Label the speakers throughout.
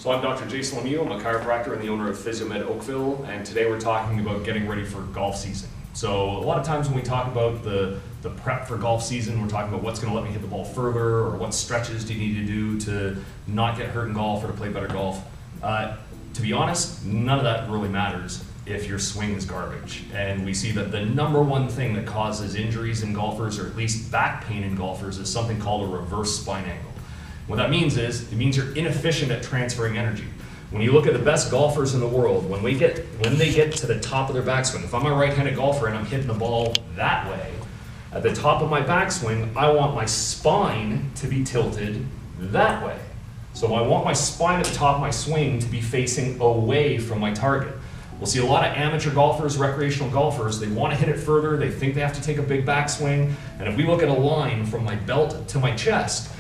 Speaker 1: So I'm Dr. Jason Lemieux, I'm a chiropractor and the owner of PhysioMed Oakville, and today we're talking about getting ready for golf season. So a lot of times when we talk about the prep for golf season, we're talking about what's going to let me hit the ball further, or what stretches do you need to do to not get hurt in golf or to play better golf. To be honest, none of that really matters if your swing is garbage. And we see that the number one thing that causes injuries in golfers, or at least back pain in golfers, is something called a reverse spine angle. What that means is, it means you're inefficient at transferring energy. When you look at the best golfers in the world, when they get to the top of their backswing, if I'm a right-handed golfer and I'm hitting the ball that way, at the top of my backswing, I want my spine to be tilted that way. So I want my spine at the top of my swing to be facing away from my target. We'll see a lot of amateur golfers, recreational golfers, they want to hit it further, they think they have to take a big backswing, and if we look at a line from my belt to my chest,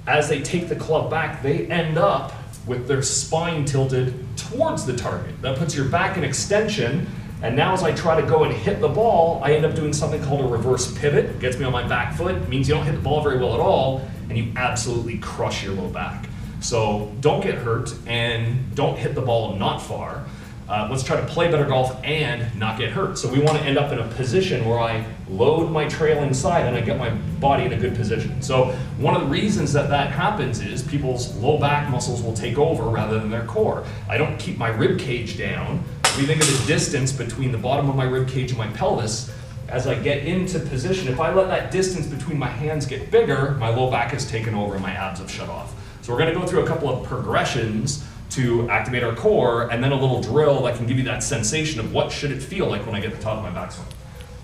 Speaker 1: as they take the club back, they end up with their spine tilted towards the target. That puts your back in extension, and now as I try to go and hit the ball, I end up doing something called a reverse pivot. It gets me on my back foot, it means you don't hit the ball very well at all, and you absolutely crush your low back. So don't get hurt, and don't hit the ball not far. Let's try to play better golf and not get hurt. So we want to end up in a position where I load my trailing side and I get my body in a good position. So one of the reasons that happens is people's low back muscles will take over rather than their core. I don't keep my rib cage down. We think of the distance between the bottom of my rib cage and my pelvis. As I get into position, if I let that distance between my hands get bigger, my low back has taken over and my abs have shut off. So we're going to go through a couple of progressions to activate our core, and then a little drill that can give you that sensation of what should it feel like when I get to the top of my backswing.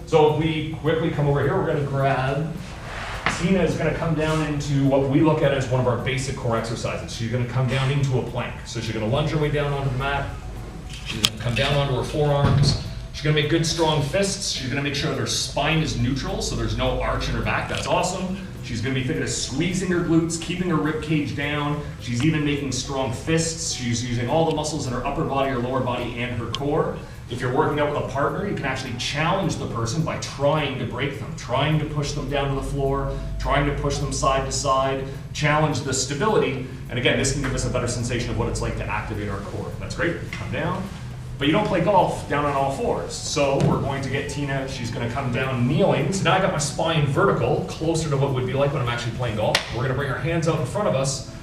Speaker 1: So if we quickly come over here, we're going to grab, Tina is going to come down into what we look at as one of our basic core exercises. She's going to come down into a plank. So she's going to lunge her way down onto the mat. She's going to come down onto her forearms. She's going to make good strong fists. She's going to make sure that her spine is neutral, so there's no arch in her back. That's awesome. She's going to be thinking of squeezing her glutes, keeping her rib cage down. She's even making strong fists. She's using all the muscles in her upper body, her lower body, and her core. If you're working out with a partner, you can actually challenge the person by trying to break them, trying to push them down to the floor, trying to push them side to side, challenge the stability. And again, this can give us a better sensation of what it's like to activate our core. That's great. Come down. But you don't play golf down on all fours. So we're going to get Tina, she's going to come down kneeling. So now I got my spine vertical, closer to what it would be like when I'm actually playing golf. We're going to bring her hands out in front of us.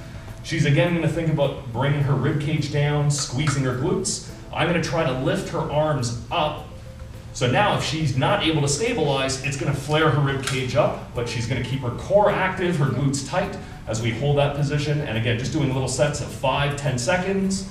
Speaker 1: She's again going to think about bringing her rib cage down, squeezing her glutes. I'm going to try to lift her arms up. So now if she's not able to stabilize, it's going to flare her rib cage up, but she's going to keep her core active, her glutes tight as we hold that position. And again, just doing little sets of 5-10 seconds.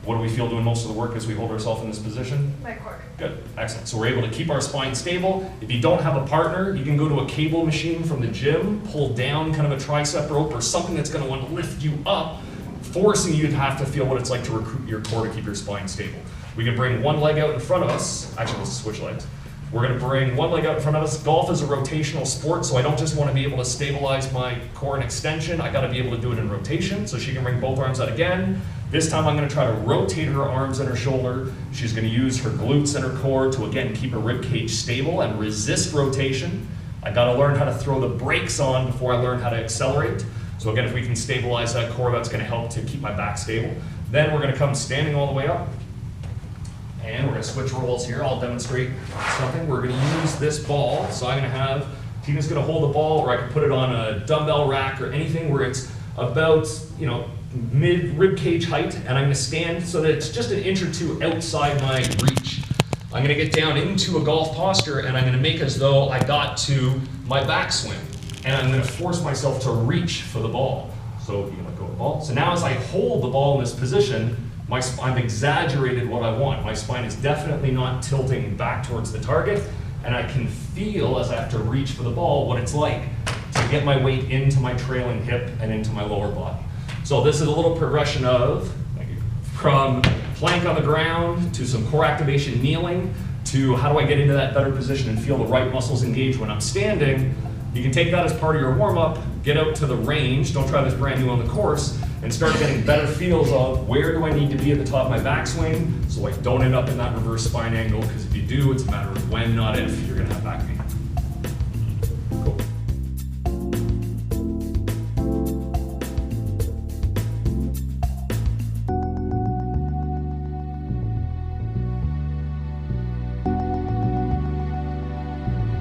Speaker 1: What do we feel doing most of the work as we hold ourselves in this position?
Speaker 2: My core.
Speaker 1: Good, excellent. So we're able to keep our spine stable. If you don't have a partner, you can go to a cable machine from the gym, pull down kind of a tricep rope or something that's going to want to lift you up, forcing you to have to feel what it's like to recruit your core to keep your spine stable. We can bring one leg out in front of us. Actually, let's switch legs. We're going to bring one leg out in front of us. Golf is a rotational sport, so I don't just want to be able to stabilize my core and extension. I got to be able to do it in rotation. So she can bring both arms out again. This time I'm going to try to rotate her arms and her shoulder. She's going to use her glutes and her core to again keep her rib cage stable and resist rotation. I got to learn how to throw the brakes on before I learn how to accelerate. So again, if we can stabilize that core, that's going to help to keep my back stable. Then we're going to come standing all the way up. And we're going to switch roles here. I'll demonstrate something. We're going to use this ball. So I'm going to have, Tina's going to hold the ball, or I can put it on a dumbbell rack or anything where it's about, mid rib cage height, and I'm going to stand so that it's just an inch or two outside my reach. I'm going to get down into a golf posture, and I'm going to make as though I got to my backswing, and I'm going to force myself to reach for the ball. So you can let go of the ball. So now as I hold the ball in this position, I've exaggerated what I want. My spine is definitely not tilting back towards the target, and I can feel as I have to reach for the ball what it's like to get my weight into my trailing hip and into my lower body. So this is a little progression of, from plank on the ground to some core activation kneeling to how do I get into that better position and feel the right muscles engage when I'm standing. You can take that as part of your warm-up, get out to the range, don't try this brand new on the course, and start getting better feels of where do I need to be at the top of my backswing so I don't end up in that reverse spine angle, because if you do, it's a matter of when, not if, you're going to have back pain.